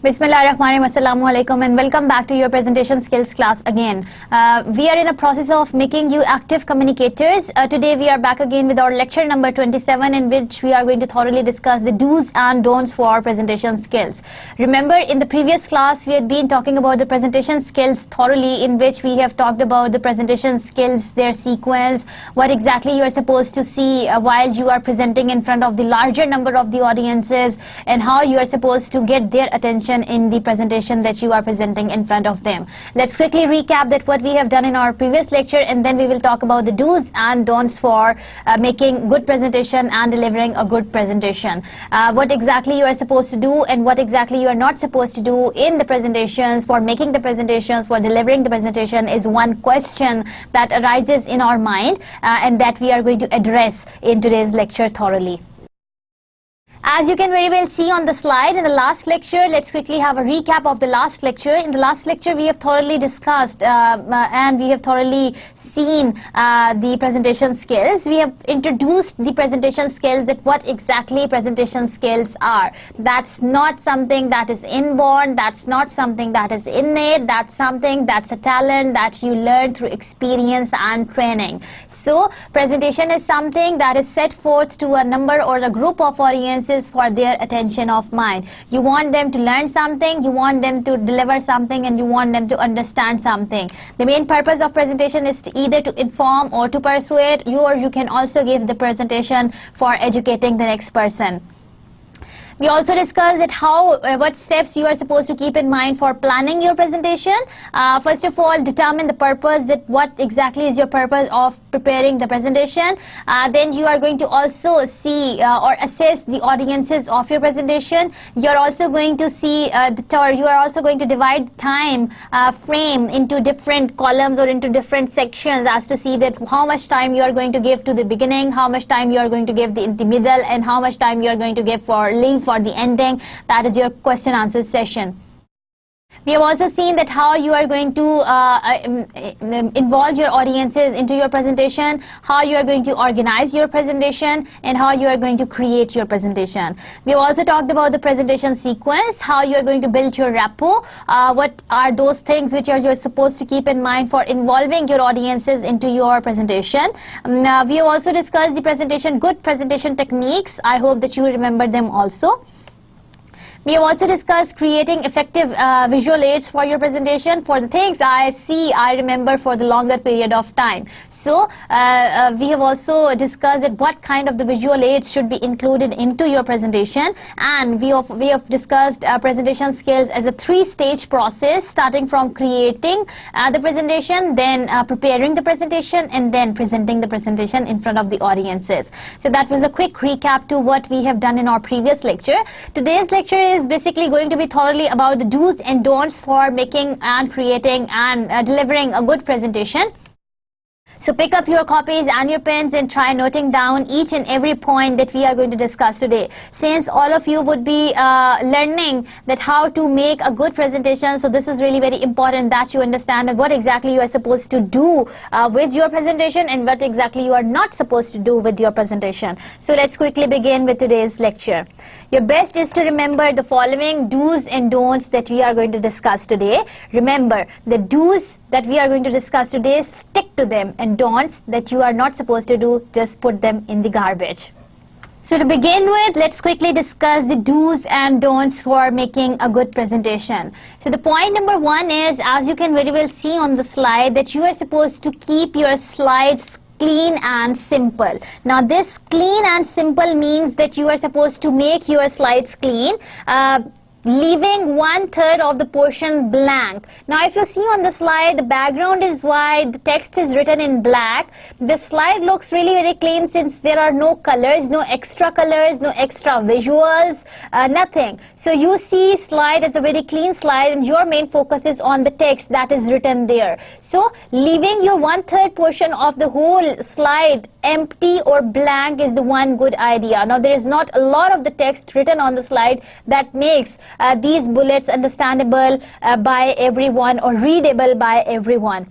Bismillahirrahmanirrahim. Assalamu alaikum and welcome back to your presentation skills class again. We are in a process of making you active communicators. Today we are back again with our lecture number 27, in which we are going to thoroughly discuss the do's and don'ts for presentation skills. Remember, in the previous class we had been talking about the presentation skills thoroughly, in which we have talked about the presentation skills, their sequence, what exactly you are supposed to see while you are presenting in front of the larger number of the audiences, and how you are supposed to get their attention in the presentation that you are presenting in front of them. Let's quickly recap that what we have done in our previous lecture, and then we will talk about the do's and don'ts for making good presentation and delivering a good presentation. What exactly you are supposed to do and what exactly you are not supposed to do in the presentations, for making the presentations, for delivering the presentation, is one question that arises in our mind and that we are going to address in today's lecture thoroughly. As you can very well see on the slide, in the last lecture, let's quickly have a recap of the last lecture. In the last lecture, we have thoroughly discussed and we have thoroughly seen the presentation skills. We have introduced the presentation skills, that what exactly presentation skills are. That's not something that is inborn, that's not something that is innate, that's something that's a talent that you learn through experience and training. So, presentation is something that is set forth to a number or a group of audiences for their attention of mind. You want them to learn something, you want them to deliver something, and you want them to understand something. The main purpose of presentation is to either to inform or to persuade you, or you can also give the presentation for educating the next person. We also discussed that what steps you are supposed to keep in mind for planning your presentation. First of all, determine the purpose, that what exactly is your purpose of preparing the presentation. Then you are going to also see or assess the audiences of your presentation. You are also going to see you are also going to divide time frame into different columns or into different sections, as to see that how much time you are going to give to the beginning, how much time you are going to give in the middle, and how much time you are going to give for the ending. That is your question answer session. We have also seen that how you are going to involve your audiences into your presentation, how you are going to organize your presentation, and how you are going to create your presentation. We have also talked about the presentation sequence, how you are going to build your rapport, what are those things which you're supposed to keep in mind for involving your audiences into your presentation. We have also discussed the good presentation techniques. I hope that you remember them also. We have also discussed creating effective visual aids for your presentation, for the things I remember for the longer period of time. So we have also discussed that what kind of the visual aids should be included into your presentation, and we have discussed presentation skills as a three-stage process, starting from creating the presentation, then preparing the presentation, and then presenting the presentation in front of the audiences. So that was a quick recap to what we have done in our previous lecture. Today's lecture is basically going to be thoroughly about the do's and don'ts for making and creating and delivering a good presentation. So pick up your copies and your pens and try noting down each and every point that we are going to discuss today. Since all of you would be learning that how to make a good presentation, so this is really very important that you understand what exactly you are supposed to do with your presentation and what exactly you are not supposed to do with your presentation. So let's quickly begin with today's lecture. Your best is to remember the following do's and don'ts that we are going to discuss today. Remember, the do's that we are going to discuss today, stick to them, and don'ts that you are not supposed to do, just put them in the garbage. So to begin with, let's quickly discuss the do's and don'ts for making a good presentation. So the point number one is, as you can very well see on the slide, that you are supposed to keep your slides clean and simple. Now this clean and simple means that you are supposed to make your slides clean, leaving 1/3 of the portion blank. Now if you see on the slide, the background is white, the text is written in black. The slide looks really very clean since there are no colors, no extra visuals, nothing. So you see slide as a very clean slide, and your main focus is on the text that is written there. So leaving your 1/3 portion of the whole slide empty or blank is the one good idea. Now there is not a lot of the text written on the slide that makes these bullets understandable by everyone or readable by everyone.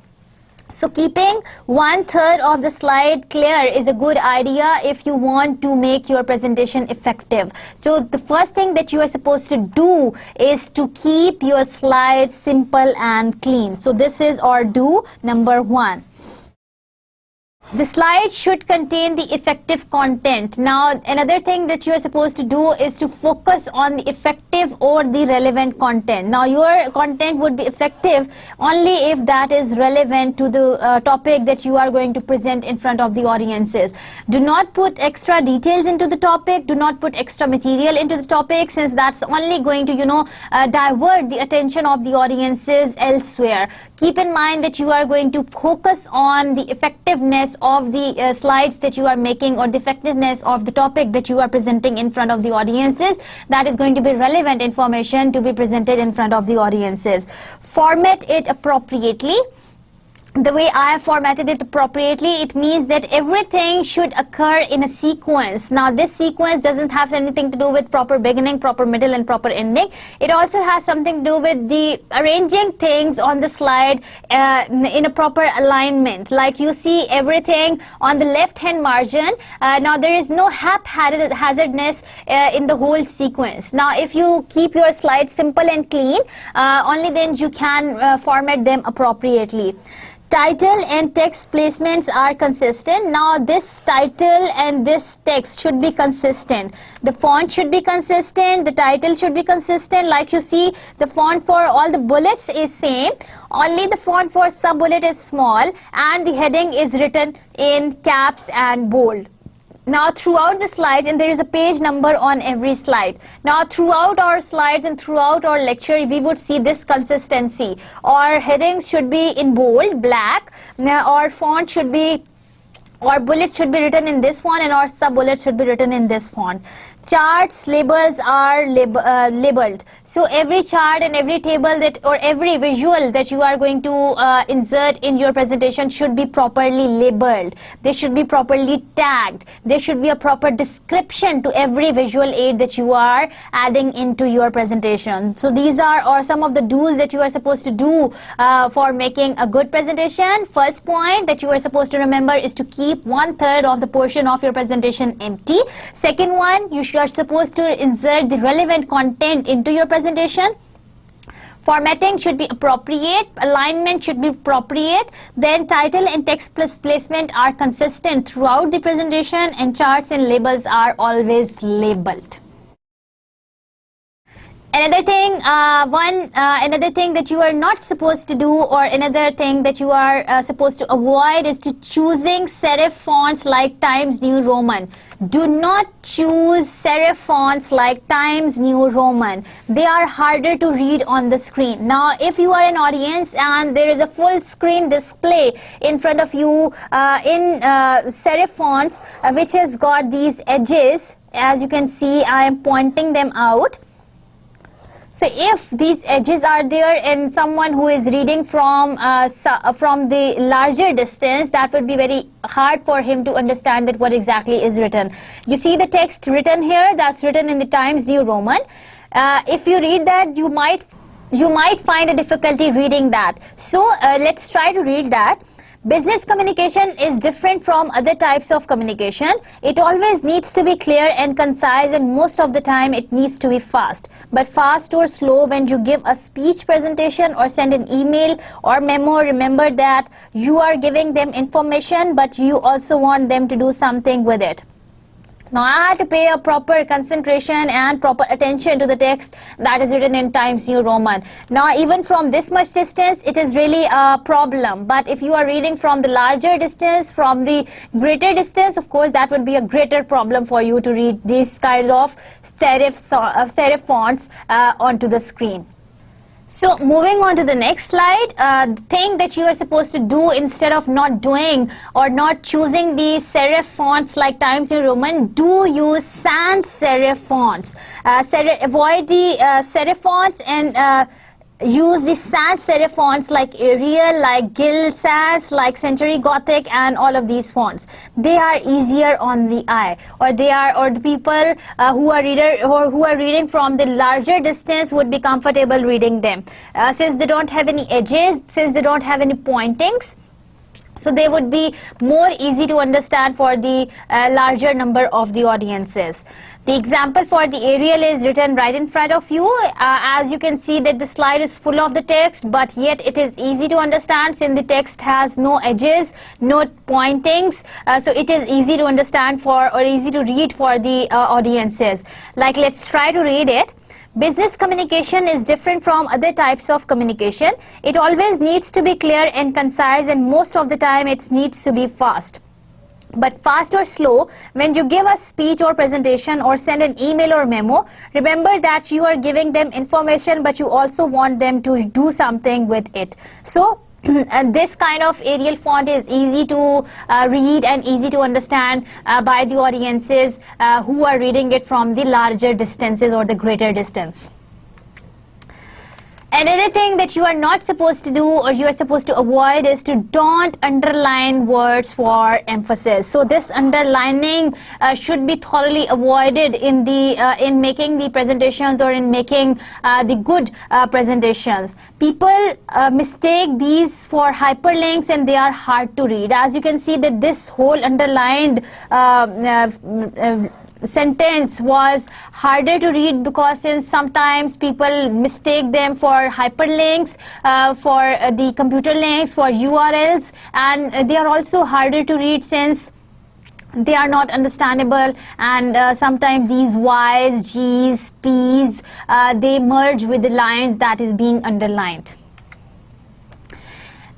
So keeping 1/3 of the slide clear is a good idea if you want to make your presentation effective. So the first thing that you are supposed to do is to keep your slides simple and clean. So this is our do number 1. The slide should contain the effective content. Now, another thing that you are supposed to do is to focus on the effective or the relevant content. Now, your content would be effective only if that is relevant to the topic that you are going to present in front of the audiences. Do not put extra details into the topic. Do not put extra material into the topic, since that's only going to, divert the attention of the audiences elsewhere. Keep in mind that you are going to focus on the effectiveness of the slides that you are making, or the effectiveness of the topic that you are presenting in front of the audiences. That is going to be relevant information to be presented in front of the audiences. Format it appropriately. The way I have formatted it appropriately, it means that everything should occur in a sequence. Now, this sequence doesn't have anything to do with proper beginning, proper middle, and proper ending. It also has something to do with the arranging things on the slide in a proper alignment. Like you see everything on the left-hand margin. Now, there is no haphazardness in the whole sequence. Now, if you keep your slides simple and clean, only then you can format them appropriately. Title and text placements are consistent. Now, this title and this text should be consistent. The font should be consistent. The title should be consistent. Like you see, the font for all the bullets is same. Only the font for sub-bullet is small, and the heading is written in caps and bold. Now, throughout the slides, and there is a page number on every slide. Now, throughout our slides and throughout our lecture, we would see this consistency. Our headings should be in bold, black. Now, our font should be, our bullets should be written in this font, and our sub-bullets should be written in this font. Charts, labels are labeled. So every chart and every table that, or every visual that you are going to insert in your presentation should be properly labeled. They should be properly tagged. There should be a proper description to every visual aid that you are adding into your presentation. So these are some of the do's that you are supposed to do for making a good presentation. First point that you are supposed to remember is to keep 1/3 of the portion of your presentation empty. Second one, you are supposed to insert the relevant content into your presentation. Formatting should be appropriate. Alignment should be appropriate. Then title and text placement are consistent throughout the presentation, and charts and labels are always labeled. Another thing, another thing that you are not supposed to do, or another thing that you are supposed to avoid, is to choosing serif fonts like Times New Roman. Do not choose serif fonts like Times New Roman. They are harder to read on the screen. Now, if you are an audience and there is a full screen display in front of you in serif fonts which has got these edges, as you can see, I am pointing them out. So if these edges are there and someone who is reading from the larger distance, that would be very hard for him to understand that what exactly is written. You see the text written here, that's written in the Times New Roman. If you read that, you might find a difficulty reading that. So let's try to read that. Business communication is different from other types of communication. It always needs to be clear and concise, and most of the time it needs to be fast. But fast or slow when you give a speech presentation or send an email or memo, remember that you are giving them information, but you also want them to do something with it. Now, I had to pay a proper concentration and proper attention to the text that is written in Times New Roman. Now, even from this much distance, it is really a problem. But if you are reading from the larger distance, from the greater distance, of course, that would be a greater problem for you to read these kind of serif fonts onto the screen. So moving on to the next slide, thing that you are supposed to do instead of not doing or not choosing these serif fonts like Times New Roman, do use sans serif fonts. Avoid the serif fonts and use the sans serif fonts like Arial, like Gill Sans, like Century Gothic, and all of these fonts. They are easier on the eye, or the people who are reading from the larger distance would be comfortable reading them, since they don't have any edges, since they don't have any pointings. So they would be more easy to understand for the larger number of the audiences. The example for the aerial is written right in front of you. As you can see that the slide is full of the text, but yet it is easy to understand since the text has no edges, no pointings. So it is easy to understand for, or easy to read for the audiences. Like, let's try to read it. Business communication is different from other types of communication. It always needs to be clear and concise, and most of the time it needs to be fast. But fast or slow, when you give a speech or presentation or send an email or memo, remember that you are giving them information, but you also want them to do something with it. So and this kind of Arial font is easy to read and easy to understand by the audiences who are reading it from the larger distances or the greater distance. Another thing that you are not supposed to do, or you are supposed to avoid, is to don't underline words for emphasis. So this underlining should be thoroughly avoided in the in making the presentations or in making the good presentations. People mistake these for hyperlinks, and they are hard to read. As you can see that this whole underlined sentence was harder to read, because since sometimes people mistake them for hyperlinks, for the computer links, for URLs, and they are also harder to read since they are not understandable, and sometimes these Y's, G's, P's, they merge with the lines that is being underlined.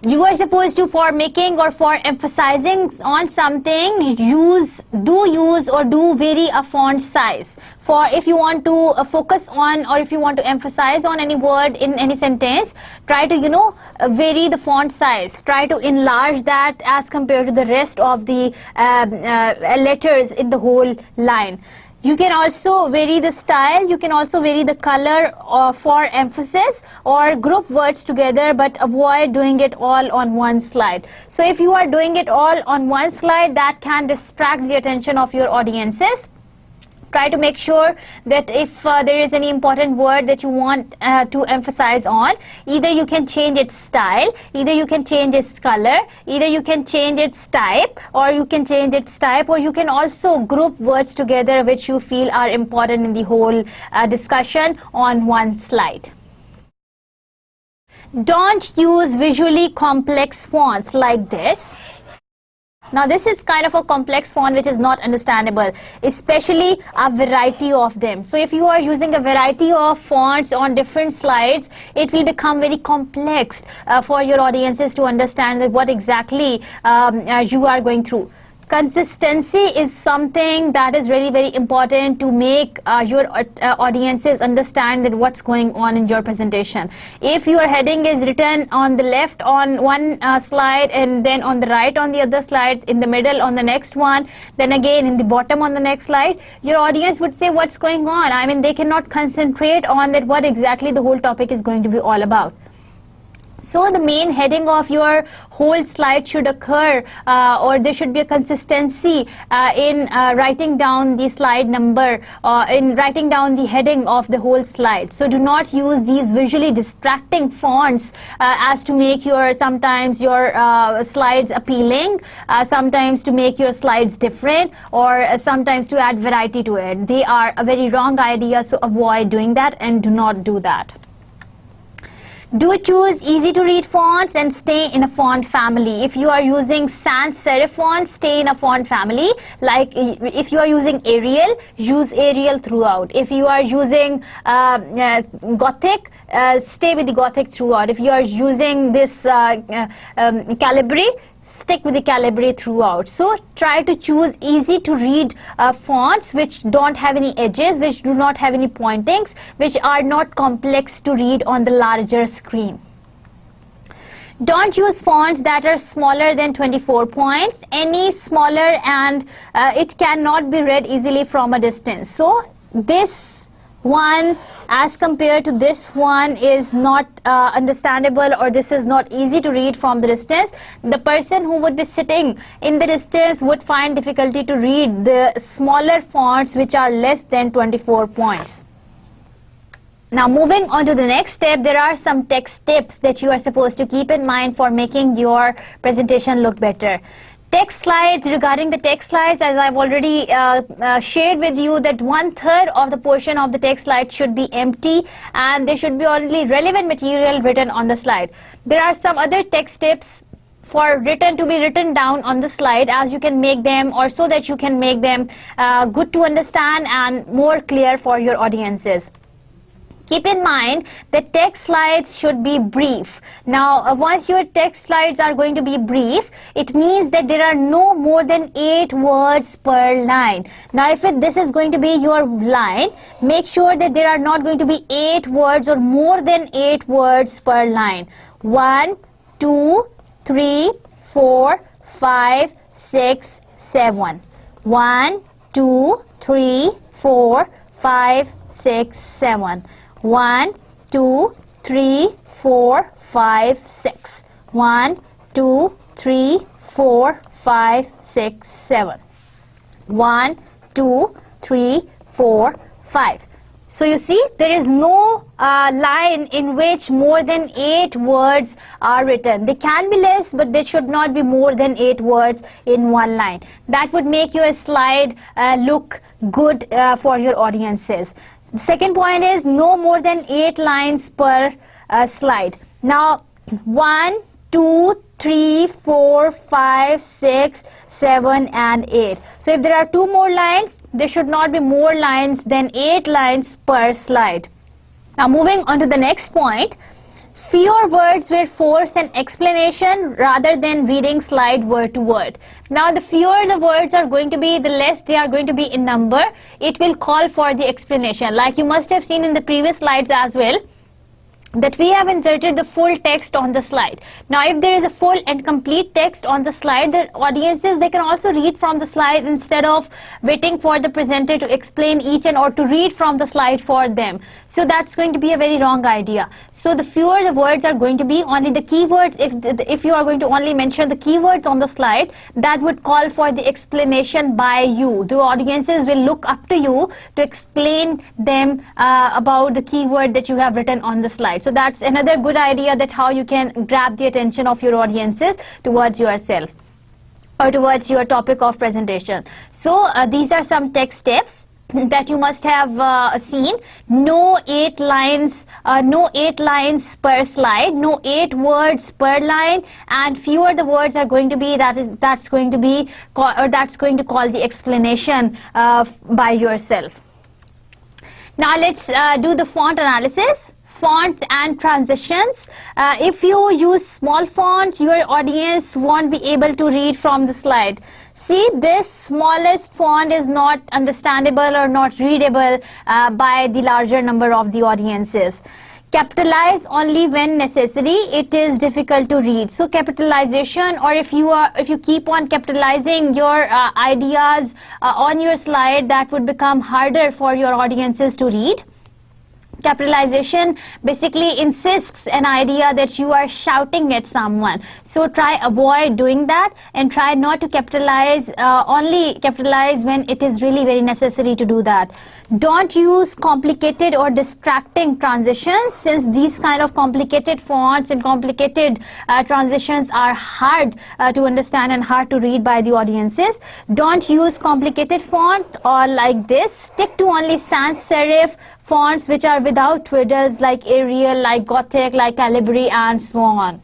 You are supposed to, for making or for emphasizing on something, do vary a font size. For if you want to focus on, or if you want to emphasize on any word in any sentence, try to vary the font size. Try to enlarge that as compared to the rest of the letters in the whole line. You can also vary the style, you can also vary the color for emphasis, or group words together, but avoid doing it all on one slide. So if you are doing it all on one slide, that can distract the attention of your audiences. Try to make sure that if there is any important word that you want to emphasize on, either you can change its style, either you can change its color, either you can change its type, or you can change its type, or you can also group words together which you feel are important in the whole discussion on one slide. Don't use visually complex fonts like this. Now this is kind of a complex font which is not understandable, especially a variety of them. So if you are using a variety of fonts on different slides, it will become very complex for your audiences to understand that what exactly you are going through. Consistency is something that is really very important to make your audiences understand that what's going on in your presentation. If your heading is written on the left on one slide, and then on the right on the other slide, in the middle on the next one, then again in the bottom on the next slide, your audience would say what's going on. I mean, they cannot concentrate on that what exactly the whole topic is going to be all about. So the main heading of your whole slide should occur, or there should be a consistency in writing down the slide number, in writing down the heading of the whole slide. So do not use these visually distracting fonts as to make your, sometimes your slides appealing, sometimes to make your slides different, or sometimes to add variety to it. They are a very wrong idea, so avoid doing that and do not do that. Do choose easy to read fonts and stay in a font family. If you are using sans serif fonts, stay in a font family. Like if you are using Arial, use Arial throughout. If you are using Gothic, stay with the Gothic throughout. If you are using this Calibri, stick with the Calibri throughout. So try to choose easy to read fonts which don't have any edges, which do not have any pointings, which are not complex to read on the larger screen. Don't use fonts that are smaller than 24 points. Any smaller and it cannot be read easily from a distance. So this one as compared to this one is not understandable, or this is not easy to read from the distance. The person who would be sitting in the distance would find difficulty to read the smaller fonts which are less than 24 points. Now moving on to the next step, there are some text tips that you are supposed to keep in mind for making your presentation look better. Text slides, regarding the text slides, as I've already shared with you, that 1/3 of the portion of the text slide should be empty and there should be only relevant material written on the slide. There are some other text tips to be written down on the slide, as you can make them, or so that you can make them good to understand and more clear for your audiences. Keep in mind that text slides should be brief. Now, once your text slides are going to be brief, it means that there are no more than 8 words per line. Now, if this is going to be your line, make sure that there are not going to be 8 words or more than 8 words per line. 1, 2, 3, 4, 5, 6, 7. 1, 2, 3, 4, 5, 6, 7. 1, 2, 3, 4, 5, 6. 1, 2, 3, 4, 5, 6, 7. 1, 2, 3, 4, 5. So you see, there is no line in which more than 8 words are written. They can be less, but they should not be more than 8 words in one line. That would make your slide look good for your audiences. The second point is no more than 8 lines per slide. Now, 1, 2, 3, 4, 5, 6, 7, and 8. So if there are 2 more lines, there should not be more lines than 8 lines per slide. Now moving on to the next point, fewer words will force an explanation rather than reading slide word to word. Now the fewer the words are going to be, the less they are going to be in number. It will call for the explanation. Like you must have seen in the previous slides as well, that we have inserted the full text on the slide. Now if there is a full and complete text on the slide, the audiences, they can also read from the slide instead of waiting for the presenter to explain each and or to read from the slide for them. So that's going to be a very wrong idea. So the fewer the words are going to be, only the keywords, if you are going to only mention the keywords on the slide, that would call for the explanation by you. The audiences will look up to you to explain them about the keyword that you have written on the slide. So that's another good idea, that how you can grab the attention of your audiences towards yourself or towards your topic of presentation. So these are some text tips that you must have seen. No 8 lines per slide, no 8 words per line, and fewer the words are going to be, that's going to call the explanation by yourself. Now let's do the font analysis. Fonts and transitions. If you use small font, your audience won't be able to read from the slide. See, this smallest font is not understandable or not readable by the larger number of the audiences. Capitalize only when necessary. It is difficult to read. So capitalization, or if you keep on capitalizing your ideas on your slide, that would become harder for your audiences to read. Capitalization basically insists an idea that you are shouting at someone. So try avoid doing that and try not to capitalize, only capitalize when it is really very necessary to do that. Don't use complicated or distracting transitions, since these kind of complicated fonts and complicated transitions are hard to understand and hard to read by the audiences. Don't use complicated font or like this. Stick to only sans serif fonts which are without twiddles, like Arial, like Gothic, like Calibri, and so on.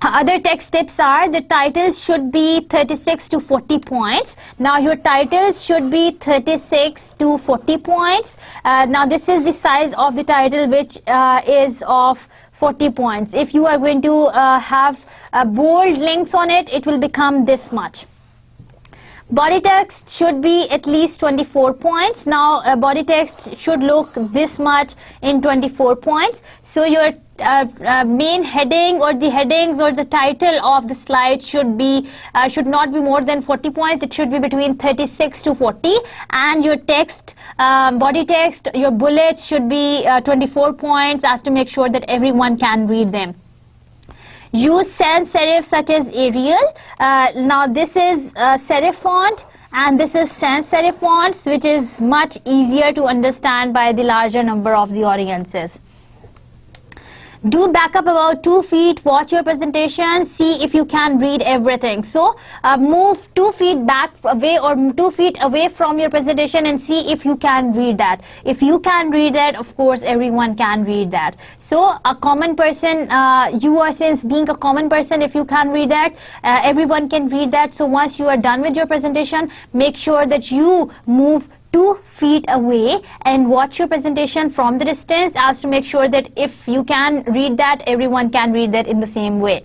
Other text tips are the titles should be 36 to 40 points. Now your titles should be 36 to 40 points. Now this is the size of the title, which is of 40 points. If you are going to have bold links on it, it will become this much. Body text should be at least 24 points. Now body text should look this much in 24 points. So your main heading or the headings or the title of the slide should not be more than 40 points. It should be between 36 to 40, and your text, body text, your bullets should be 24 points, as to make sure that everyone can read them. Use sans serif such as Arial. Now this is serif font, and this is sans serif fonts, which is much easier to understand by the larger number of the audiences. Do back up about 2 feet, watch your presentation, see if you can read everything. So move 2 feet back away or 2 feet away from your presentation and see if you can read that. If you can read that, of course everyone can read that. So a common person, you are, since being a common person, if you can read that, everyone can read that. So once you are done with your presentation, make sure that you move 2 feet away and watch your presentation from the distance, as to make sure that if you can read that, everyone can read that in the same way.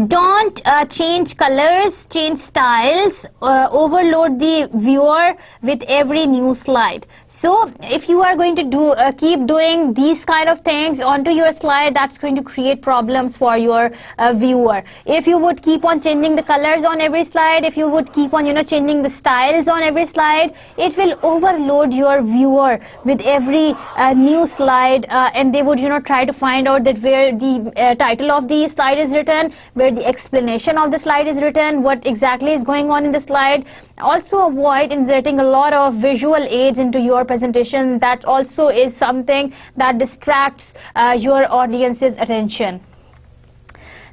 Don't change colors, change styles, overload the viewer with every new slide. So if you are going to do keep doing these kind of things onto your slide, that's going to create problems for your viewer. If you would keep on changing the colors on every slide, if you would keep on changing the styles on every slide, it will overload your viewer with every new slide, and they would try to find out that where the title of the slide is written, where the explanation of the slide is written, what exactly is going on in the slide. Also avoid inserting a lot of visual aids into your presentation. That also is something that distracts your audience's attention.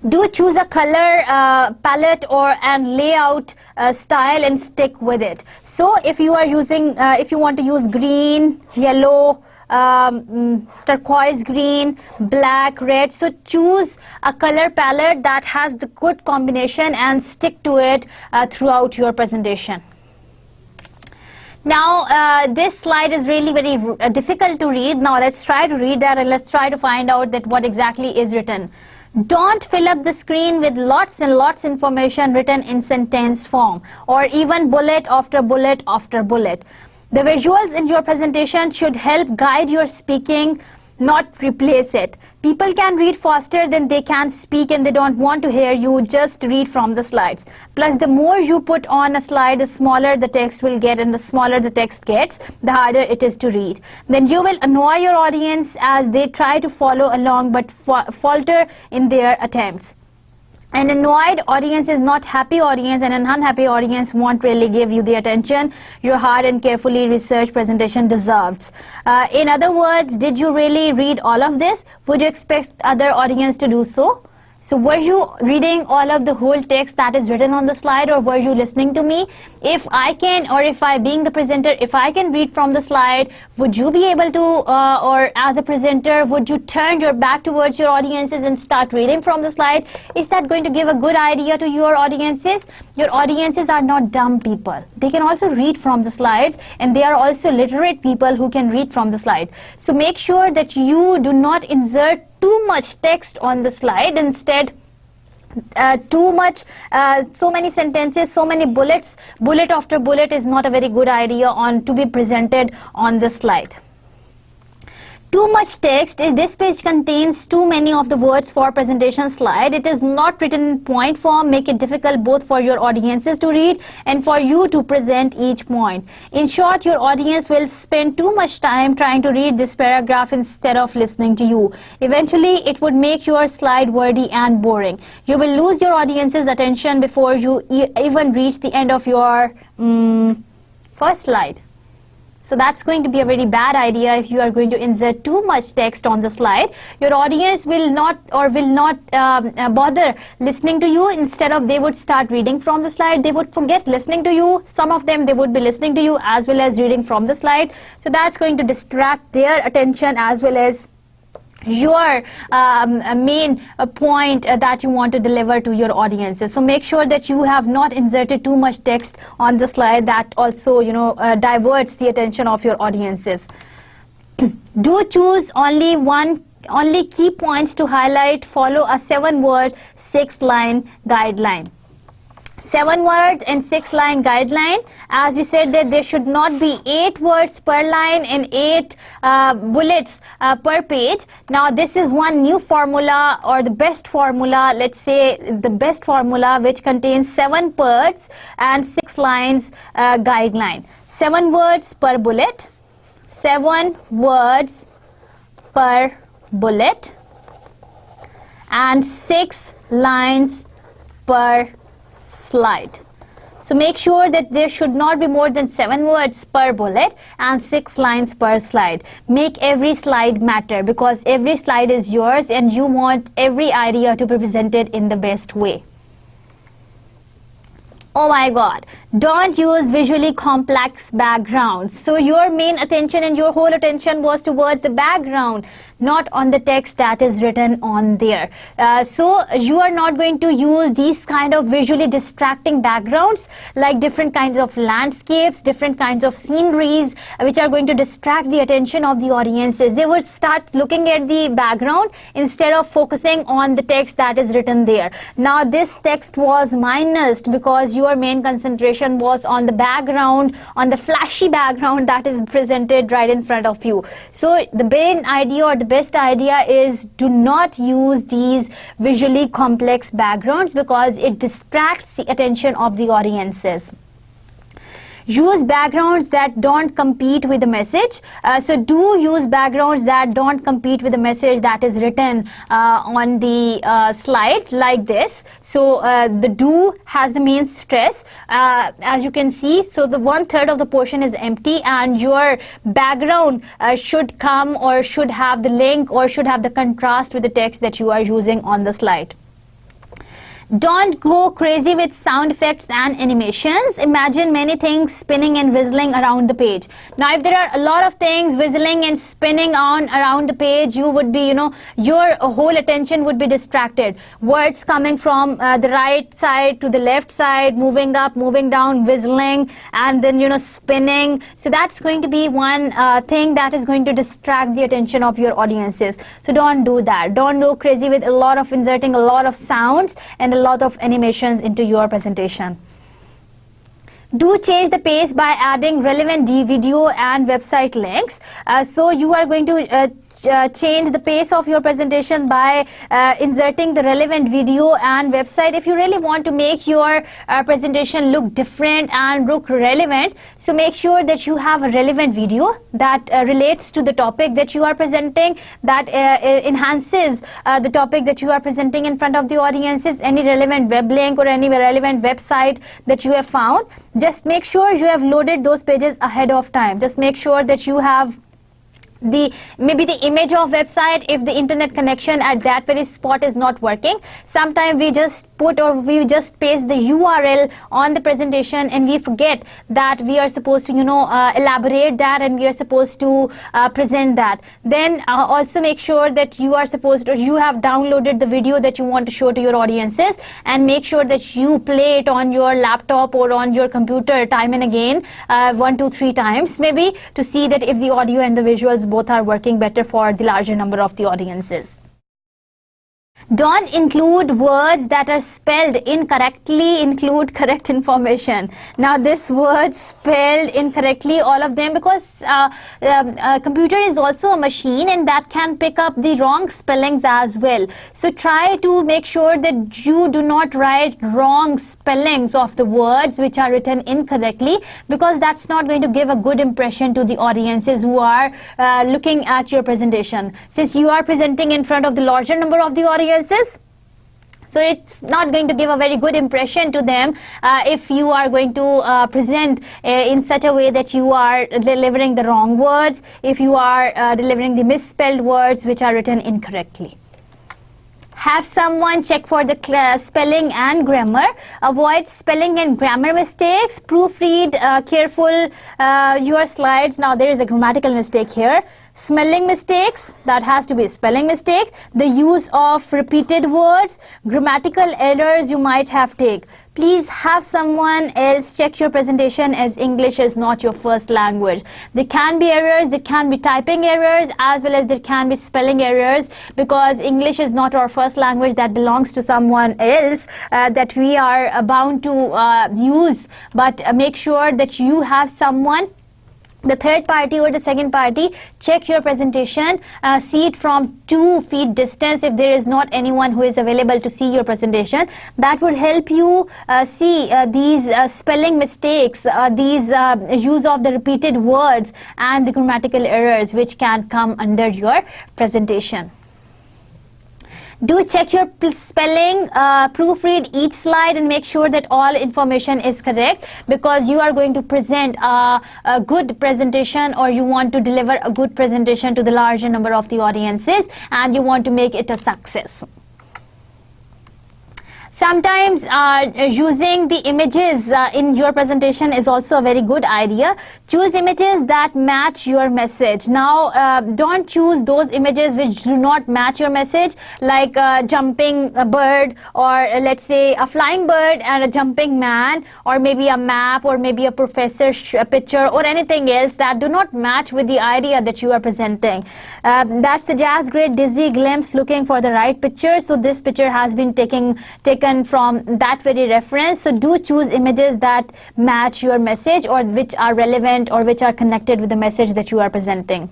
Do choose a color palette or and layout style and stick with it. So if you are using, if you want to use green, yellow, turquoise green, black, red, so choose a color palette that has the good combination and stick to it throughout your presentation. Now this slide is really very difficult to read. Now let's try to read that and let's try to find out that what exactly is written. Don't fill up the screen with lots and lots of information written in sentence form or even bullet after bullet after bullet. The visuals in your presentation should help guide your speaking, not replace it. People can read faster than they can speak, and they don't want to hear you just read from the slides. Plus, the more you put on a slide, the smaller the text will get, and the smaller the text gets, the harder it is to read. Then you will annoy your audience as they try to follow along but falter in their attempts. An annoyed audience is not happy audience, and an unhappy audience won't really give you the attention your hard and carefully researched presentation deserves. In other words, did you really read all of this? Would you expect other audience to do so? So were you reading all of the whole text that is written on the slide, or were you listening to me? If I can, or if I, being the presenter, if I can read from the slide, would you be able to, or as a presenter, would you turn your back towards your audiences and start reading from the slide? Is that going to give a good idea to your audiences? Your audiences are not dumb people. They can also read from the slides, and they are also literate people who can read from the slide. So make sure that you do not insert too much text on the slide. Instead, too much, so many sentences, so many bullets, bullet after bullet is not a very good idea on to be presented on the slide. Too much text. If this page contains too many of the words for presentation slide, it is not written in point form, make it difficult both for your audiences to read and for you to present each point. In short, your audience will spend too much time trying to read this paragraph instead of listening to you. Eventually, it would make your slide wordy and boring. You will lose your audience's attention before you even reach the end of your first slide. So that's going to be a very bad idea if you are going to insert too much text on the slide. Your audience will not bother listening to you. Instead of, they would start reading from the slide. They would forget listening to you. Some of them, they would be listening to you as well as reading from the slide. So that's going to distract their attention as well as your main point that you want to deliver to your audiences. So make sure that you have not inserted too much text on the slide. That also diverts the attention of your audiences. Do choose only key points to highlight. Follow a 7-word 6-line guideline. 7-word and 6-line guideline. As we said that there should not be 8 words per line and 8 bullets per page. Now this is one new formula, or the best formula, let's say the best formula, which contains 7 words and 6 lines guideline. 7 words per bullet, 7 words per bullet, and 6 lines per slide. So make sure that there should not be more than 7 words per bullet and 6 lines per slide. Make every slide matter, because every slide is yours and you want every idea to be presented in the best way. Oh my God, don't use visually complex backgrounds. So your main attention and your whole attention was towards the background, not on the text that is written on there. So you are not going to use these kind of visually distracting backgrounds, like different kinds of landscapes, different kinds of sceneries, which are going to distract the attention of the audiences. They will start looking at the background instead of focusing on the text that is written there. Now this text was minused because your main concentration was on the background, on the flashy background that is presented right in front of you. So the main idea, or the best idea, is do not use these visually complex backgrounds, because it distracts the attention of the audiences. Use backgrounds that don't compete with the message. So do use backgrounds that don't compete with the message that is written on the slide, like this. So the do has the main stress, as you can see. So the 1/3 of the portion is empty, and your background should come, or should have the link, or should have the contrast with the text that you are using on the slide. Don't go crazy with sound effects and animations. Imagine many things spinning and whistling around the page. Now, if there are a lot of things whistling and spinning on around the page, you would be, your whole attention would be distracted. Words coming from the right side to the left side, moving up, moving down, whistling, and then, spinning. So that's going to be one thing that is going to distract the attention of your audiences. So don't do that. Don't go crazy with a lot of inserting a lot of sounds and a lot of animations into your presentation. Do change the pace by adding relevant video and website links. So you are going to change the pace of your presentation by inserting the relevant video and website. If you really want to make your presentation look different and look relevant, so make sure that you have a relevant video that relates to the topic that you are presenting, that enhances the topic that you are presenting in front of the audiences. Any relevant web link or any relevant website that you have found, just make sure you have loaded those pages ahead of time. Just make sure that you have maybe the image of website if the internet connection at that very spot is not working. Sometimes we just put, or we just paste the URL on the presentation, and we forget that we are supposed to elaborate that, and we are supposed to present that. Then also make sure that you are supposed to, you have downloaded the video that you want to show to your audiences, and make sure that you play it on your laptop or on your computer time and again, 1, 2, 3 times maybe, to see that if the audio and the visuals both are working better for the larger number of the audiences. Don't include words that are spelled incorrectly, include correct information. Now this word spelled incorrectly, all of them, because computer is also a machine and that can pick up the wrong spellings as well. So try to make sure that you do not write wrong spellings of the words which are written incorrectly, because that's not going to give a good impression to the audiences who are looking at your presentation. Since you are presenting in front of the larger number of the audiences, so it's not going to give a very good impression to them if you are going to present in such a way that you are delivering the wrong words, if you are delivering the misspelled words which are written incorrectly. Have someone check for the spelling and grammar. Avoid spelling and grammar mistakes. Proofread careful your slides. Now there is a grammatical mistake here. Spelling mistakes, that has to be a spelling mistake. The use of repeated words, grammatical errors you might have take. Please have someone else check your presentation, as English is not your first language. There can be errors, there can be typing errors, as well as there can be spelling errors, because English is not our first language that belongs to someone else that we are bound to use. But make sure that you have someone, the third party or the second party, check your presentation, see it from 2 feet distance if there is not anyone who is available to see your presentation. That would help you see these spelling mistakes, these use of the repeated words and the grammatical errors which can come under your presentation. Do check your spelling, proofread each slide and make sure that all information is correct, because you are going to present a good presentation, or you want to deliver a good presentation to the larger number of the audiences, and you want to make it a success. Sometimes using the images in your presentation is also a very good idea. Choose images that match your message. Now, don't choose those images which do not match your message, like a jumping bird, or let's say a flying bird and a jumping man, or maybe a map, or maybe a professor's picture, or anything else that do not match with the idea that you are presenting. That suggests great dizzy glimpse looking for the right picture. So this picture has been taken from that very reference. So do choose images that match your message, or which are relevant, or which are connected with the message that you are presenting.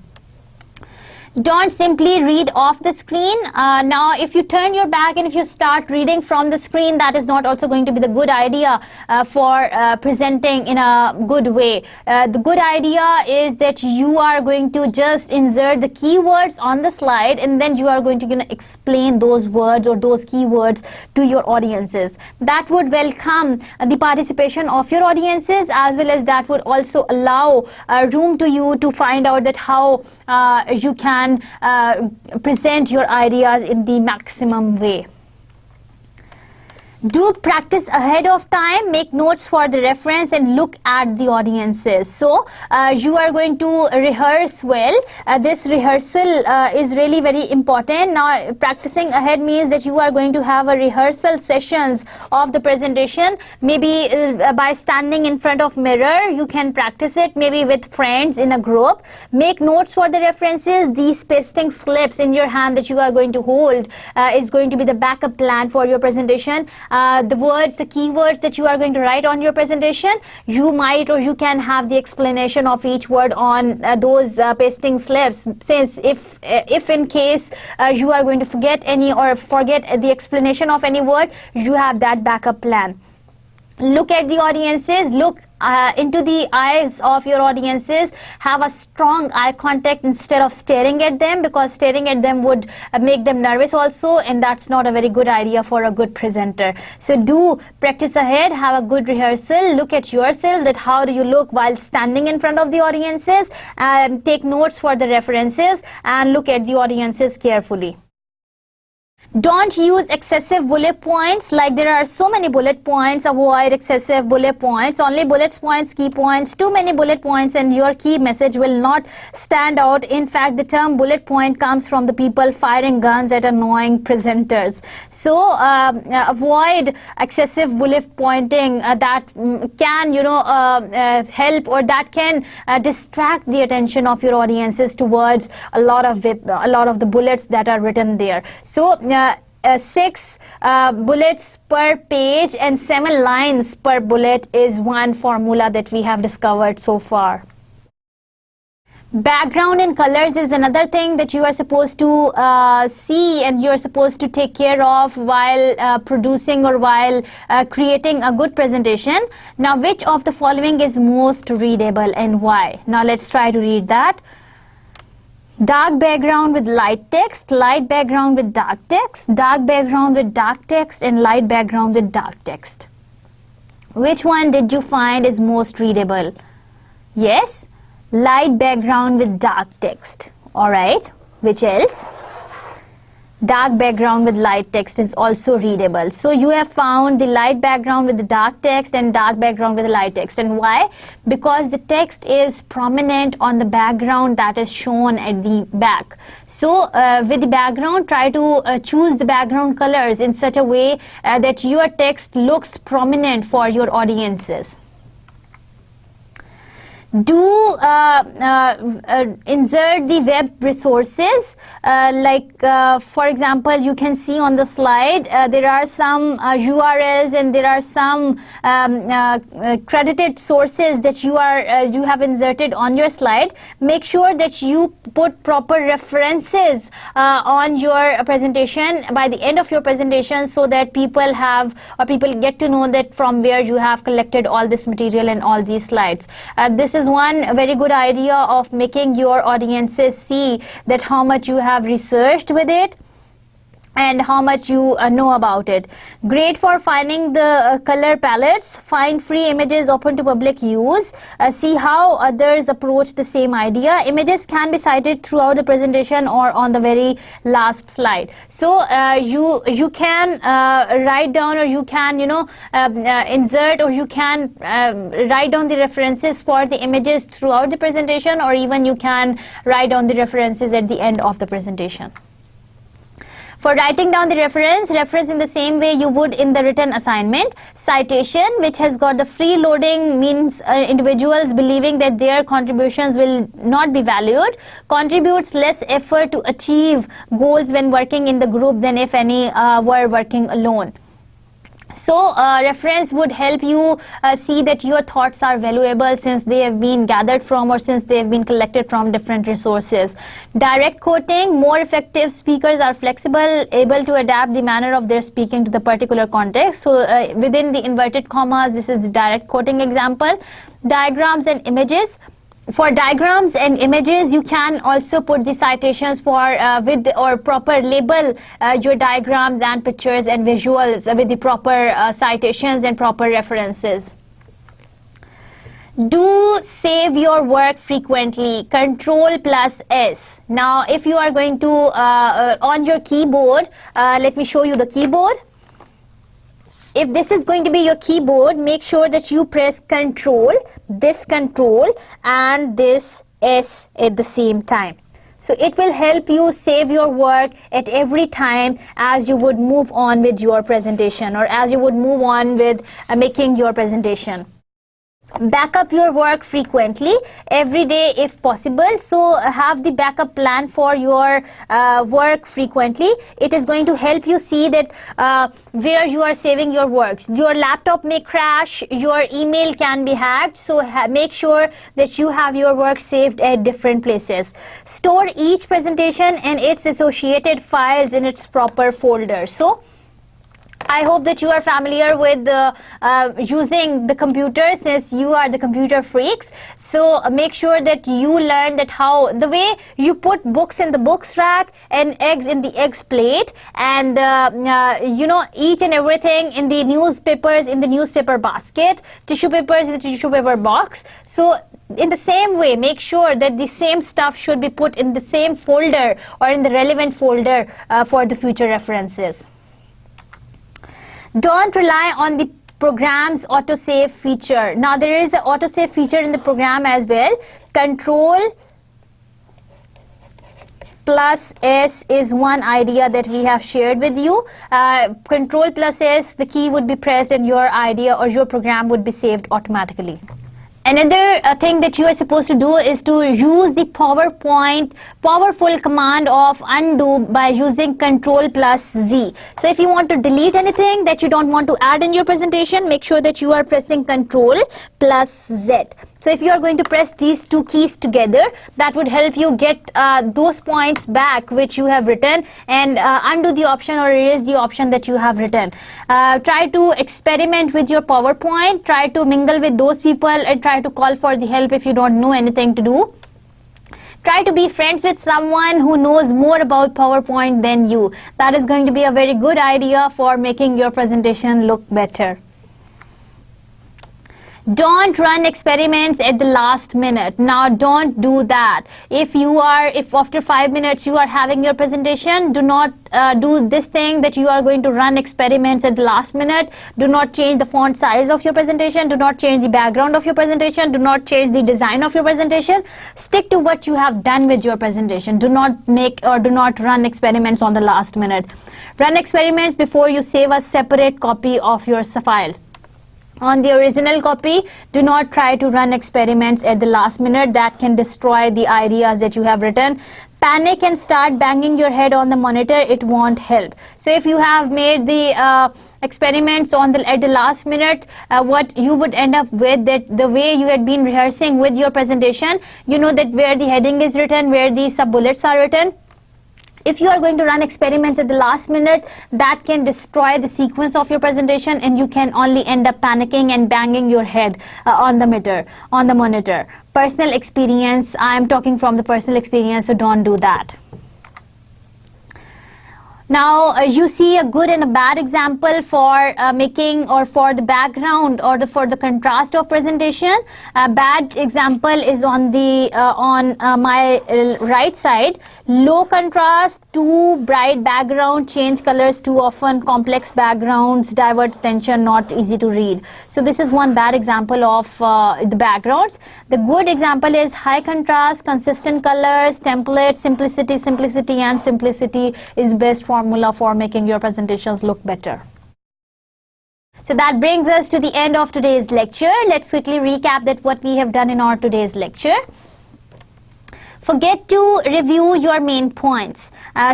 Don't simply read off the screen. Now, if you turn your back and if you start reading from the screen, that is not also going to be the good idea for presenting in a good way. The good idea is that you are going to just insert the keywords on the slide, and then you are going to explain those words or those keywords to your audiences. That would welcome the participation of your audiences, as well as that would also allow room to you to find out that how you can present your ideas in the maximum way. Do practice ahead of time, make notes for the reference, and look at the audiences. So you are going to rehearse well. This rehearsal is really very important. Now, practicing ahead means that you are going to have a rehearsal sessions of the presentation. Maybe by standing in front of mirror, you can practice it, maybe with friends in a group. Make notes for the references. These pasting slips in your hand that you are going to hold is going to be the backup plan for your presentation. The words, the keywords that you are going to write on your presentation, you might or you can have the explanation of each word on those pasting slips. Since if in case you are going to forget any or forget the explanation of any word, you have that backup plan. Look at the audiences, look into the eyes of your audiences. Have a strong eye contact instead of staring at them, because staring at them would make them nervous also, and that's not a very good idea for a good presenter. So do practice ahead, have a good rehearsal, look at yourself, that how do you look while standing in front of the audiences, and take notes for the references, and look at the audiences carefully. Don't use excessive bullet points. Like, there are so many bullet points. Avoid excessive bullet points. Only bullet points, key points. Too many bullet points and your key message will not stand out. In fact, the term bullet point comes from the people firing guns at annoying presenters. So avoid excessive bullet pointing that can help, or that can distract the attention of your audiences towards a lot of the bullets that are written there. So 6 bullets per page and 7 lines per bullet is one formula that we have discovered so far. Background and colors is another thing that you are supposed to see and you are supposed to take care of while producing or while creating a good presentation. Now, which of the following is most readable and why? Now, let's try to read that. Dark background with light text, light background with dark text, dark background with dark text, and light background with dark text. Which one did you find is most readable? Yes, light background with dark text. Alright, which else? Dark background with light text is also readable. So you have found the light background with the dark text and dark background with the light text. And why? Because the text is prominent on the background that is shown at the back. So with the background, try to choose the background colors in such a way that your text looks prominent for your audiences. Do insert the web resources, for example, you can see on the slide there are some URLs and there are some credited sources that you have inserted on your slide. Make sure that you put proper references on your presentation by the end of your presentation, so that people get to know that from where you have collected all this material and all these slides. This is one very good idea of making your audiences see that how much you have researched with it. and how much you know about it. Great for finding the color palettes, find free images open to public use, see how others approach the same idea. Images can be cited throughout the presentation or on the very last slide. So you can write down, or you can insert, or you can write down the references for the images throughout the presentation, or even you can write down the references at the end of the presentation. For writing down the reference in the same way you would in the written assignment. Citation, which has got the freeloading, means individuals believing that their contributions will not be valued, contributes less effort to achieve goals when working in the group than if any were working alone. So reference would help you see that your thoughts are valuable since they have been gathered from, or since they have been collected from different resources. Direct quoting, more effective speakers are flexible, able to adapt the manner of their speaking to the particular context. So within the inverted commas, this is the direct quoting example. Diagrams and images. For diagrams and images, you can also put the citations for with or proper label your diagrams and pictures and visuals with the proper citations and proper references. Do save your work frequently. Control+S. Now, if you are going to on your keyboard, let me show you the keyboard. If this is going to be your keyboard, make sure that you press Control, this Control, and this S at the same time. So it will help you save your work at every time as you would move on with your presentation, or as you would move on with making your presentation. Backup your work frequently, every day if possible. So have the backup plan for your work frequently. It is going to help you see that where you are saving your work. Your laptop may crash, your email can be hacked, so make sure that you have your work saved at different places. Store each presentation and its associated files in its proper folder. So I hope that you are familiar with using the computer, since you are the computer freaks. So make sure that you learn that how the way you put books in the books rack and eggs in the eggs plate, and each and everything in the newspapers in the newspaper basket, tissue papers in the tissue paper box. So in the same way, make sure that the same stuff should be put in the same folder or in the relevant folder for the future references. Don't rely on the program's autosave feature. Now there is an autosave feature in the program as well. Control+S is one idea that we have shared with you. Control+S, the key would be pressed and your idea or your program would be saved automatically. Another thing that you are supposed to do is to use the PowerPoint powerful command of undo by using Control+Z. So if you want to delete anything that you don't want to add in your presentation, make sure that you are pressing Control+Z. So if you are going to press these two keys together, that would help you get those points back which you have written, and undo the option or erase the option that you have written. Try to experiment with your PowerPoint, try to mingle with those people, and try to call for the help if you don't know anything to do. Try to be friends with someone who knows more about PowerPoint than you. That is going to be a very good idea for making your presentation look better. Don't run experiments at the last minute. Now don't do that. If after 5 minutes you are having your presentation, do not do this thing that you are going to run experiments at the last minute. Do not change the font size of your presentation. Do not change the background of your presentation. Do not change the design of your presentation. Stick to what you have done with your presentation. Do not make or do not run experiments on the last minute. Run experiments before you save a separate copy of your file. On the original copy, do not try to run experiments at the last minute. That can destroy the ideas that you have written. Panic and start banging your head on the monitor. It won't help. So if you have made the experiments at the last minute, what you would end up with, that the way you had been rehearsing with your presentation, you know that where the heading is written, where the sub-bullets are written. If you are going to run experiments at the last minute, that can destroy the sequence of your presentation, and you can only end up panicking and banging your head on the monitor. Personal experience, I am talking from the personal experience, so don't do that. Now you see a good and a bad example for making or for the background or for the contrast of presentation. A bad example is on the my right side. Low contrast, too bright background, change colors too often, complex backgrounds, divert attention, not easy to read. So this is one bad example of the backgrounds. The good example is high contrast, consistent colors, templates, simplicity and simplicity is best formula for making your presentations look better. So that brings us to the end of today's lecture. Let's quickly recap that what we have done in our today's lecture. Forget to review your main points.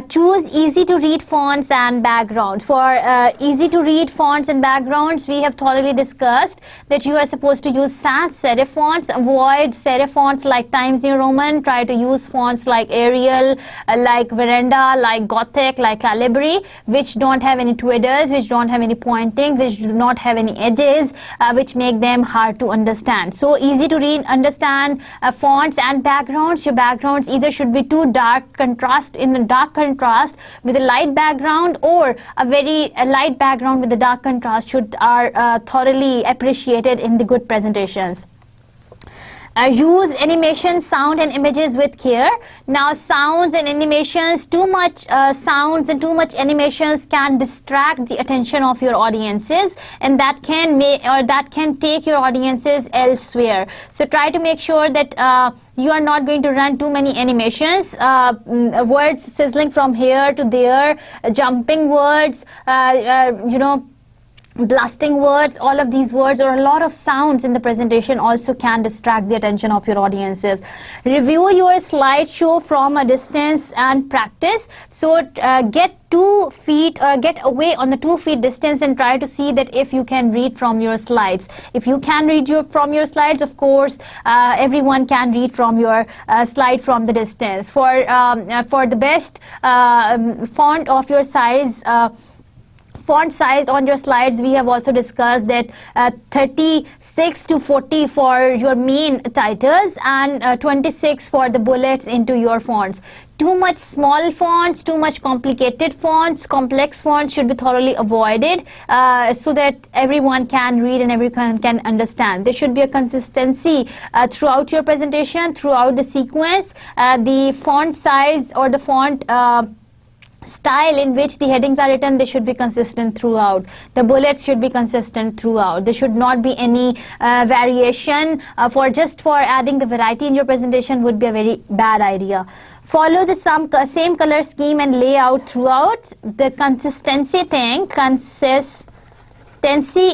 Choose easy to read fonts and backgrounds. For easy to read fonts and backgrounds, we have thoroughly discussed that you are supposed to use sans serif fonts. Avoid serif fonts like Times New Roman. Try to use fonts like Arial, like Veranda, like Gothic, like Calibri, which don't have any twiddles, which don't have any pointings, which do not have any edges, which make them hard to understand. So easy to read, understand fonts and backgrounds. Your backgrounds either should be too dark contrast in a dark contrast with a light background, or a very light background with a dark contrast are thoroughly appreciated in the good presentations. Use animation, sound and images with care. Now sounds and animations, too much sounds and too much animations can distract the attention of your audiences, and that can take your audiences elsewhere. So try to make sure that you are not going to run too many animations, words sizzling from here to there, jumping words, blasting words. All of these words or a lot of sounds in the presentation also can distract the attention of your audiences. Review your slideshow from a distance and practice. So get away on the 2 feet distance and try to see that if you can read from your slides. If you can read from your slides, of course everyone can read from your slide from the distance. For the best font of your size, font size on your slides, we have also discussed that 36 to 40 for your main titles and 26 for the bullets into your fonts. Too much small fonts, too much complicated fonts, complex fonts should be thoroughly avoided so that everyone can read and everyone can understand. There should be a consistency throughout your presentation, throughout the sequence. The font size or the font style in which the headings are written, they should be consistent throughout. The bullets should be consistent throughout. There should not be any variation. For adding the variety in your presentation would be a very bad idea. Follow the same color scheme and layout throughout. The consistency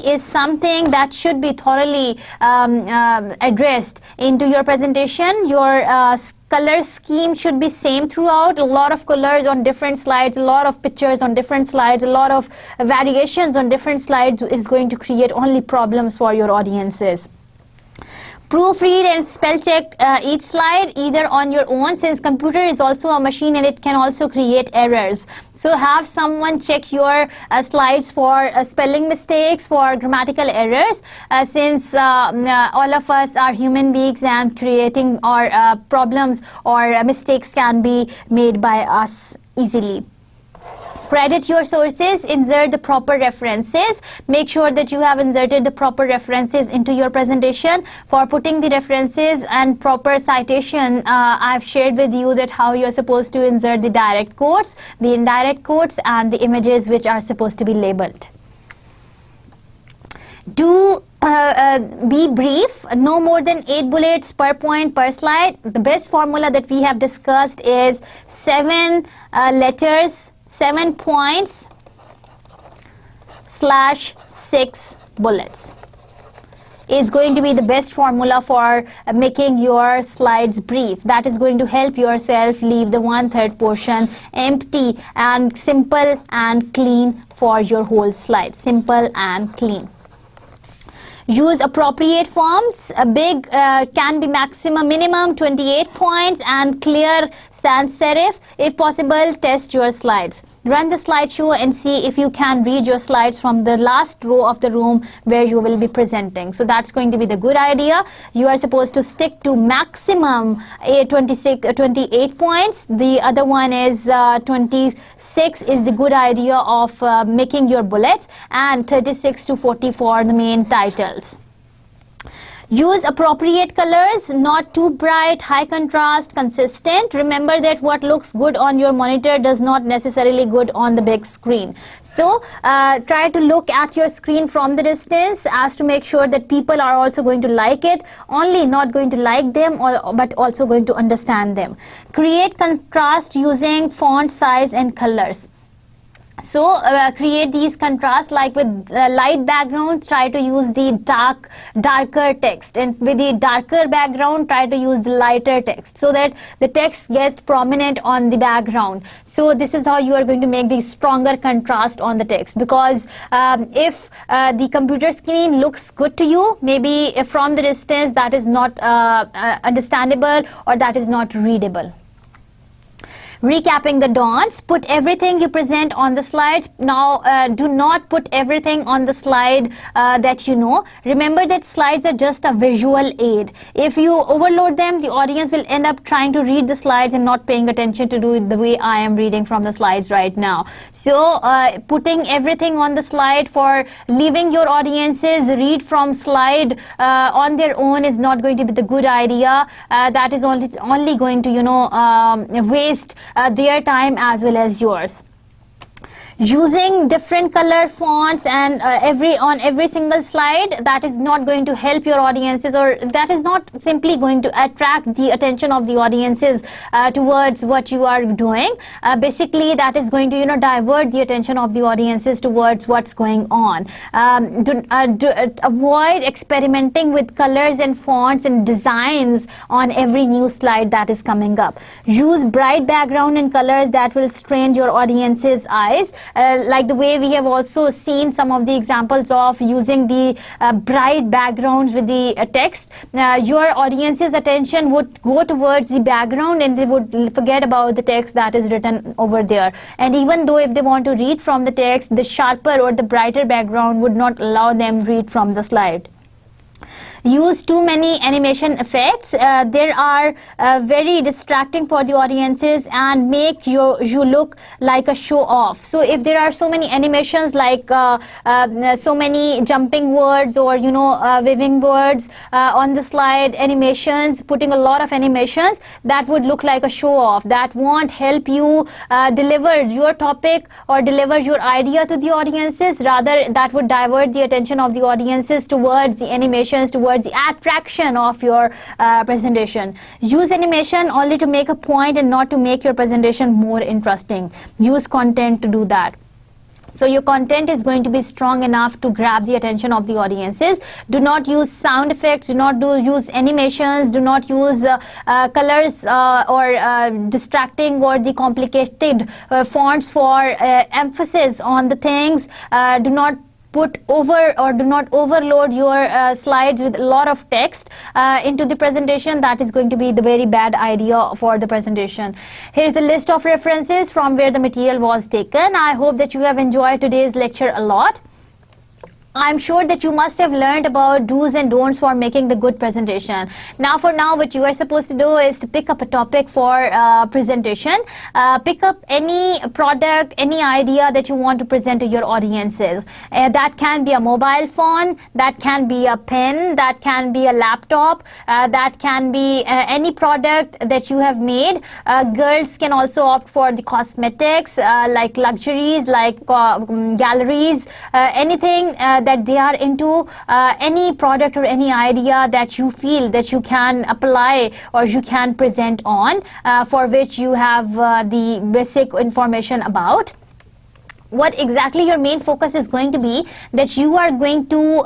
is something that should be thoroughly addressed into your presentation. Your color scheme should be same throughout. A lot of colors on different slides, a lot of pictures on different slides, a lot of variations on different slides is going to create only problems for your audiences. Proofread and spell check each slide either on your own, since computer is also a machine and it can also create errors. So have someone check your slides for spelling mistakes, for grammatical errors, since all of us are human beings and creating or problems or mistakes can be made by us easily. Credit your sources, insert the proper references. Make sure that you have inserted the proper references into your presentation. For putting the references and proper citation, I've shared with you that how you're supposed to insert the direct quotes, the indirect quotes, and the images which are supposed to be labeled. Do be brief, no more than 8 bullets per point per slide. The best formula that we have discussed is 7 letters, 7 points / 6 bullets is going to be the best formula for making your slides brief. That is going to help yourself leave the 1/3 portion empty and simple and clean for your whole slide. Simple and clean. Use appropriate fonts. Big can be minimum 28 points, and clear sans serif. If possible, test your slides. Run the slideshow and see if you can read your slides from the last row of the room where you will be presenting. So that's going to be the good idea. You are supposed to stick to maximum 28 points. The other one is 26 is the good idea of making your bullets, and 36 to 40 for the main titles. Use appropriate colors, not too bright, high contrast, consistent. Remember that what looks good on your monitor does not necessarily good on the big screen. So try to look at your screen from the distance as to make sure that people are also going to like it, only not going to like them, but also going to understand them. Create contrast using font size and colors. So create these contrasts, like with light background, try to use the darker text, and with the darker background, try to use the lighter text, so that the text gets prominent on the background. So this is how you are going to make the stronger contrast on the text, because if the computer screen looks good to you, maybe if from the distance that is not understandable or that is not readable. Recapping the don'ts, put everything you present on the slide. Now do not put everything on the slide that you know. Remember that slides are just a visual aid. If you overload them, the audience will end up trying to read the slides and not paying attention to do it the way I am reading from the slides right now. So putting everything on the slide, for leaving your audiences read from slide on their own, is not going to be the good idea. That is only going to waste their time as well as yours. Using different color fonts and on every single slide, that is not going to help your audiences, or that is not simply going to attract the attention of the audiences towards what you are doing. Basically, that is going to divert the attention of the audiences towards what's going on. Avoid experimenting with colors and fonts and designs on every new slide that is coming up. Use bright background and colors that will strain your audience's eyes. Like the way we have also seen some of the examples of using the bright backgrounds with the text, your audience's attention would go towards the background and they would forget about the text that is written over there. And even though if they want to read from the text, the sharper or the brighter background would not allow them read from the slide. Use too many animation effects. There are very distracting for the audiences and make you look like a show off. So if there are so many animations, like so many jumping words or waving words on the slide, animations, putting a lot of animations, that would look like a show off. That won't help you deliver your topic or deliver your idea to the audiences. Rather, that would divert the attention of the audiences towards the animations, towards the attraction of your presentation. Use animation only to make a point and not to make your presentation more interesting. Use content to do that. So your content is going to be strong enough to grab the attention of the audiences. Do not use sound effects, do not use animations, do not use colors or distracting or the complicated fonts for emphasis on the things. Do not put over or do not overload your slides with a lot of text into the presentation. That is going to be the very bad idea for the presentation. Here's a list of references from where the material was taken. I hope that you have enjoyed today's lecture a lot. I'm sure that you must have learned about do's and don'ts for making the good presentation. Now, what you are supposed to do is to pick up a topic for presentation. Pick up any product, any idea that you want to present to your audiences. That can be a mobile phone, that can be a pen, that can be a laptop, that can be any product that you have made. Girls can also opt for the cosmetics, like luxuries, like galleries, anything that they are into, any product or any idea that you feel that you can apply or you can present on, for which you have the basic information about. what exactly your main focus is going to be, that you are going to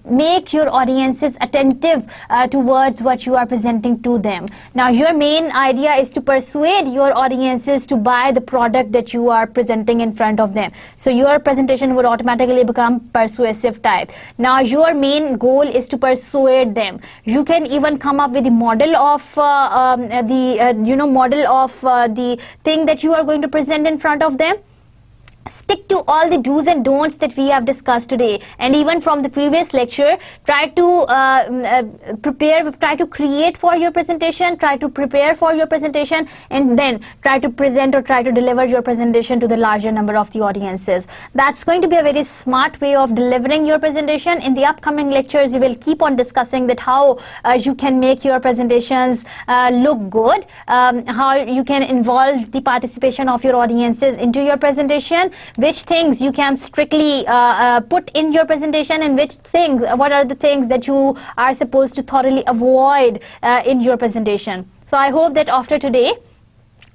make your audiences attentive towards what you are presenting to them. Now, your main idea is to persuade your audiences to buy the product that you are presenting in front of them. So your presentation would automatically become persuasive type. Now, your main goal is to persuade them. You can even come up with the model of the thing that you are going to present in front of them. Stick to all the do's and don'ts that we have discussed today, and even from the previous lecture. Try to create for your presentation, try to prepare for your presentation, and then try to present or try to deliver your presentation to the larger number of the audiences. That's going to be a very smart way of delivering your presentation. In the upcoming lectures, we will keep on discussing that how you can make your presentations look good, how you can involve the participation of your audiences into your presentation, which things you can strictly put in your presentation, and what are the things that you are supposed to thoroughly avoid in your presentation. So I hope that after today,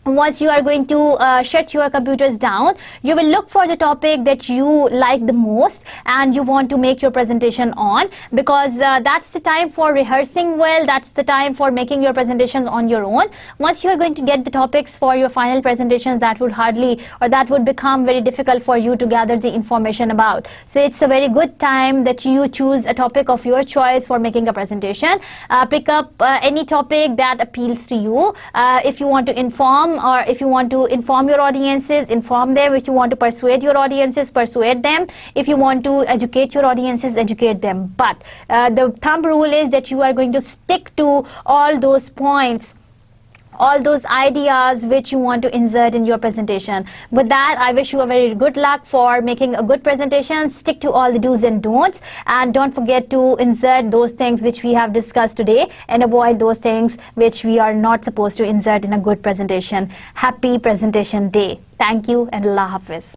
once you are going to shut your computers down, you will look for the topic that you like the most and you want to make your presentation on, because that's the time for rehearsing well, that's the time for making your presentations on your own. Once you are going to get the topics for your final presentations, that would become very difficult for you to gather the information about. So it's a very good time that you choose a topic of your choice for making a presentation. Pick up any topic that appeals to you. If you want to inform, or if you want to inform your audiences, inform them. If you want to persuade your audiences, persuade them. If you want to educate your audiences, educate them. But the thumb rule is that you are going to stick to all those points, all those ideas which you want to insert in your presentation. With that, I wish you a very good luck for making a good presentation. Stick to all the do's and don'ts, and don't forget to insert those things which we have discussed today, and avoid those things which we are not supposed to insert in a good presentation. Happy presentation day. Thank you, and Allah Hafiz.